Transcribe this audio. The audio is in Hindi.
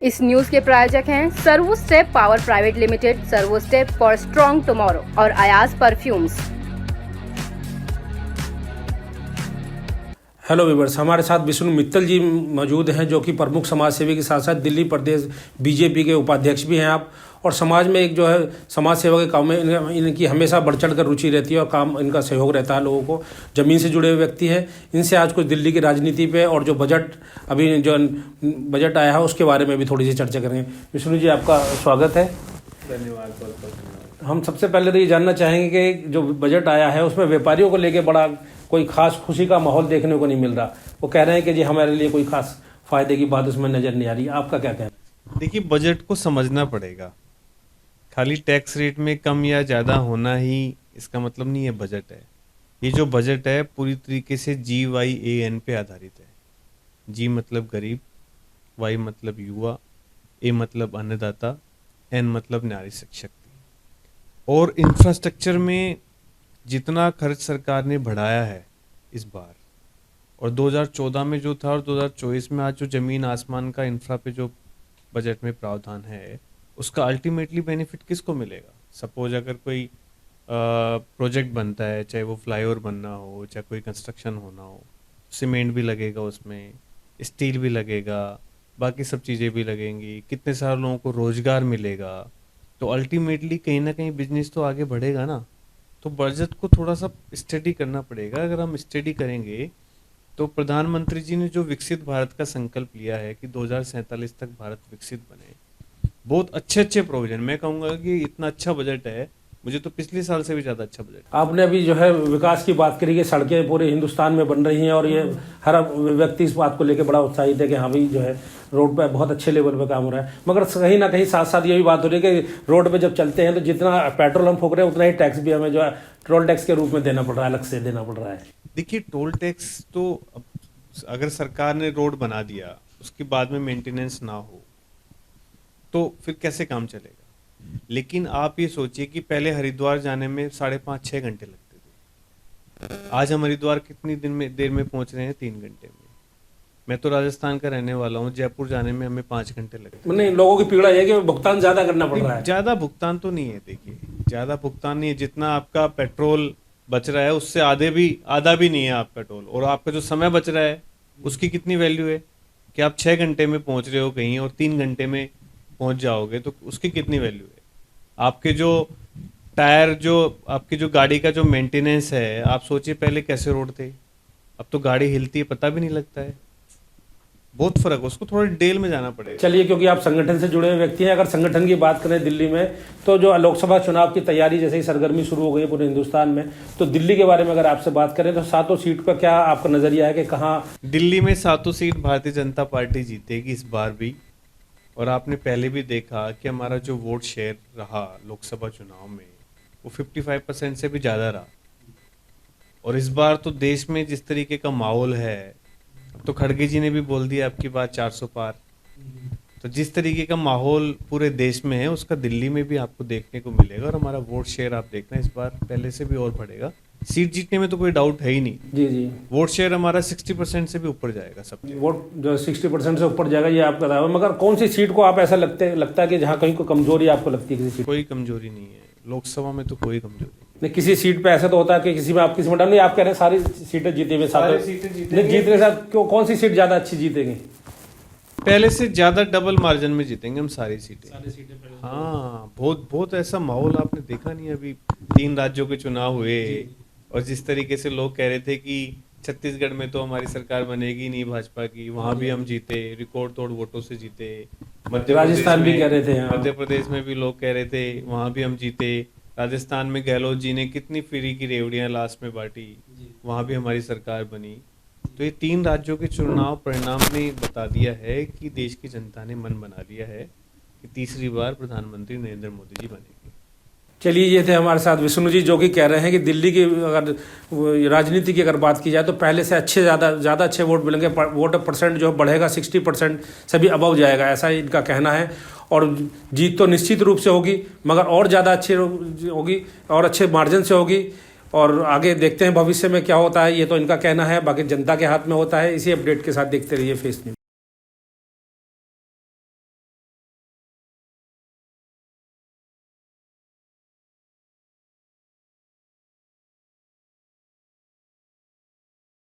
इस न्यूज के प्रायोजक हैं servo step power private limited, servo step for strong tomorrow और अयाज परफ्यूम्स। हेलो व्यूअर्स, हमारे साथ विष्णु मित्तल जी मौजूद हैं जो कि प्रमुख समाज सेवी के साथ साथ दिल्ली प्रदेश बीजेपी के उपाध्यक्ष भी हैं आप। और समाज में एक जो है समाज सेवा के काम में इनकी हमेशा बढ़ चढ़ कर रुचि रहती है और काम इनका सहयोग रहता है लोगों को। ज़मीन से जुड़े हुए व्यक्ति हैं। इनसे आज कुछ दिल्ली की राजनीति पे और जो बजट आया है उसके बारे में भी थोड़ी सी चर्चा करेंगे। विष्णु जी, आपका स्वागत है। धन्यवाद। हम सबसे पहले तो ये जानना चाहेंगे कि जो बजट आया है उसमें व्यापारियों को लेकर बड़ा कोई खास खुशी का माहौल देखने को नहीं मिल रहा। वो कह रहे हैं कि जी हमारे लिए कोई खास फायदे की बात उसमें नजर नहीं आ रही। आपका क्या कहना है? देखिए, बजट को समझना पड़ेगा। खाली टैक्स रेट में कम या ज़्यादा होना ही इसका मतलब नहीं है बजट है। ये जो बजट है पूरी तरीके से GYAN पे आधारित है। G मतलब गरीब, Y मतलब युवा, A मतलब अन्नदाता, N मतलब नारी शक्ति। और इंफ्रास्ट्रक्चर में जितना खर्च सरकार ने बढ़ाया है इस बार, और 2014 में जो था और 2024 में आज जो जमीन आसमान का इंफ्रा पे जो बजट में प्रावधान है, उसका अल्टीमेटली बेनिफिट किसको मिलेगा? सपोज अगर कोई प्रोजेक्ट बनता है, चाहे वो फ्लाईओवर बनना हो, चाहे कोई कंस्ट्रक्शन होना हो, सीमेंट भी लगेगा उसमें, स्टील भी लगेगा, बाकी सब चीज़ें भी लगेंगी, कितने सारे लोगों को रोज़गार मिलेगा। तो अल्टीमेटली कहीं ना कहीं बिजनेस तो आगे बढ़ेगा ना। तो बजट को थोड़ा सा स्टडी करना पड़ेगा। अगर हम स्टडी करेंगे तो प्रधानमंत्री जी ने जो विकसित भारत का संकल्प लिया है कि 2047 तक भारत विकसित बने, बहुत अच्छे प्रोविजन, मैं कहूँगा कि इतना अच्छा बजट है, मुझे तो पिछले साल से भी ज़्यादा अच्छा बजट। आपने अभी जो है विकास की बात करी कि सड़कें पूरे हिंदुस्तान में बन रही हैं और ये हर व्यक्ति इस बात को लेकर बड़ा उत्साहित है कि हाँ भाई जो है रोड पे बहुत अच्छे लेवल पे काम हो रहा है। मगर कहीं ना कहीं साथ साथ ये भी बात हो रही है कि रोड पे जब चलते हैं तो जितना पेट्रोल हम फूक रहे हैं उतना ही टैक्स भी हमें जो है टोल टैक्स के रूप में देना पड़ रहा है, अलग से देना पड़ रहा है। देखिए, टोल टैक्स तो अगर सरकार ने रोड बना दिया, उसके बाद में मेंटेनेंस ना हो तो फिर कैसे काम चलेगा? लेकिन आप ये सोचिए कि पहले हरिद्वार जाने में 5.5-6 घंटे लगते थे। आज हम हरिद्वार कितनी देर में पहुंच रहे हैं? 3 घंटे में। मैं तो राजस्थान का रहने वाला हूँ, जयपुर जाने में हमें 5 घंटे लगते। नहीं, लोगों की पीड़ा है कि भुगतान ज्यादा करना पड़ रहा है। ज्यादा भुगतान तो नहीं है। देखिए, ज्यादा भुगतान नहीं है। जितना आपका पेट्रोल बच रहा है उससे आधा भी नहीं है आप पेट्रोल। और आपका जो समय बच रहा है उसकी कितनी वैल्यू है कि आप 6 घंटे में पहुंच रहे हो कहीं और 3 घंटे में पहुंच जाओगे, तो उसकी कितनी वैल्यू है? आपके जो टायर, जो आपकी जो गाड़ी का जो मेंटेनेंस है, आप सोचिए पहले कैसे रोड थे, अब तो गाड़ी हिलती है पता भी नहीं लगता है। बहुत फर्क है, उसको थोड़ा डिटेल में जाना पड़ेगा। चलिए, क्योंकि आप संगठन से जुड़े हुए व्यक्ति हैं, अगर संगठन की बात करें दिल्ली में तो जो लोकसभा चुनाव की तैयारी जैसे ही सरगर्मी शुरू हो गई है पूरे हिंदुस्तान में, तो दिल्ली के बारे में अगर आपसे बात करें तो 7 सीट पर क्या आपका नजरिया है कि कहाँ दिल्ली में 7 सीट भारतीय जनता पार्टी जीतेगी इस बार भी? और आपने पहले भी देखा कि हमारा जो वोट शेयर रहा लोकसभा चुनाव में वो 55% से भी ज़्यादा रहा। और इस बार तो देश में जिस तरीके का माहौल है, अब तो खड़गे जी ने भी बोल दिया आपकी बात 400 पार। तो जिस तरीके का माहौल पूरे देश में है उसका दिल्ली में भी आपको देखने को मिलेगा। और हमारा वोट शेयर आप देखना इस बार पहले से भी और बढ़ेगा। सीट जीतने में तो कोई डाउट है ही नहीं। जी, वोट शेयर हमारा 60% से भी ऊपर जाएगा। सब वोट जो 60% से ऊपर जाएगा, ये आपका दावा। मगर कौन सी सीट को आप ऐसा लगता है कि जहाँ कहीं कोई कमजोरी आपको लगती है? किसी सीट कोई कमजोरी नहीं है लोकसभा में, तो कोई कमजोरी नहीं। किसी सीट पे ऐसा तो होता है कि किसी में आप किसी में नहीं, आप कह रहे हैं सारी सीटें जीते हुए जीतने के साथ कौन सी सीट ज्यादा अच्छी जीतेगी? पहले से ज्यादा डबल मार्जिन में जीतेंगे हम सारी सीटें। हाँ, बहुत ऐसा माहौल आपने देखा नहीं। अभी 3 राज्यों के चुनाव हुए और जिस तरीके से लोग कह रहे थे कि छत्तीसगढ़ में तो हमारी सरकार बनेगी नहीं भाजपा की, वहां भी हम जीते, रिकॉर्ड तोड़ वोटों से जीते। राजस्थान भी कह रहे थे, मध्य प्रदेश में भी लोग कह रहे थे, वहां भी हम जीते। राजस्थान में गहलोत जी ने कितनी फ्री की रेवड़ियां लास्ट में बांटी, वहां भी हमारी सरकार बनी। तो ये 3 राज्यों के चुनाव परिणाम ने बता दिया है कि देश की जनता ने मन बना लिया है कि तीसरी बार प्रधानमंत्री नरेंद्र मोदी जी बनेंगे। चलिए, ये थे हमारे साथ विष्णु जी जो कि कह रहे हैं कि दिल्ली की अगर राजनीति की अगर बात की जाए तो पहले से ज़्यादा अच्छे वोट मिलेंगे। वोट परसेंट जो बढ़ेगा 60% से भी अबव जाएगा, ऐसा इनका कहना है। और जीत तो निश्चित रूप से होगी, मगर और ज़्यादा अच्छी होगी और अच्छे मार्जिन से होगी। और आगे देखते हैं भविष्य में क्या होता है। ये तो इनका कहना है, बाकी जनता के हाथ में होता है। इसी अपडेट के साथ देखते रहिए फेस न्यूज़।